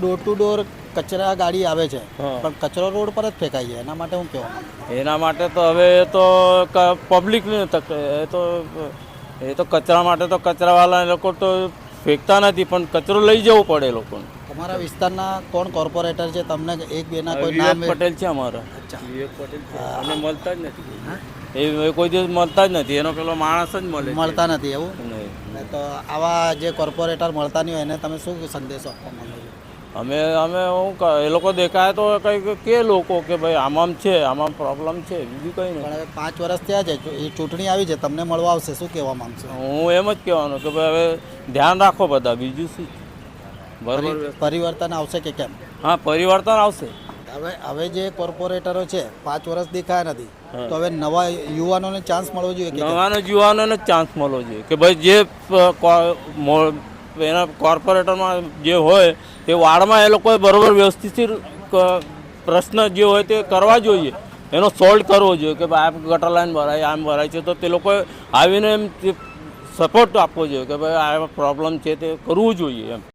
Door to door કચરા ગાડી આવે છે હા. પણ કચરો રોડ પર જ ફેંકાય છે, એના માટે હું કહેવા માંગુ? એના માટે તો હવે એ તો પબ્લિકને એ તો કચરા માટે તો કચરાવાળા લોકો તો ફેંકતા નથી, પણ કચરો લઈ જવો પડે લોકોને. તમારા વિસ્તારના કોણ કોર્પોરેટર છે? તમને એક બેના કોઈ વિવેક નામ? પટેલ છે અમારા. અચ્છા. વિવેક પટેલ છે, અને મળતા જ નથી. હા? એ કોઈ દિવસ મળતા જ નથી, એનો પેલો માણસ જ મળે છે. મળતા નથી એવું? નહીં. તો આવા જે કોર્પોરેટર મળતા નહીં હોય એને તમે શું સંદેશો આપવા માંગો છો? અમે એ લોકો દેખાય તો કંઈક કે લોકો કે ભાઈ આમાં છે, આમાં પ્રોબ્લેમ છે, બીજું કંઈ નહીં. પણ હવે 5 વર્ષ થયા છે, એ ચૂંટણી આવી છે, તમને મળવા આવશે, શું કહેવા માંગશો? હું એમ જ કહેવાનું કે ભાઈ હવે ધ્યાન રાખો બધા, બીજું શું. બરાબર. પરિવર્તન આવશે કે કેમ? હા, પરિવર્તન આવશે. હવે જે કોર્પોરેટરો છે 5 વર્ષ દેખાયા નથી, હા. તો હવે નવા યુવાનોને ચાન્સ મળવો જોઈએ કે કેમ? નવાના યુવાનોને જ ચાન્સ મળવો જોઈએ કે ભાઈ જે એના કોર્પોરેટરમાં જે હોય તે વાર્ડમાં એ લોકોએ બરાબર વ્યવસ્થિત પ્રશ્ન જે હોય તે કરવા જોઈએ, એનો સોલ્વ કરવો જોઈએ કે ભાઈ આ ગટર લાઈન ભરાય, આમ ભરાય છે, તો તે લોકોએ આવીને એમ સપોર્ટ આપવો જોઈએ કે ભાઈ આ પ્રોબ્લેમ છે તે કરવું જોઈએ એમ.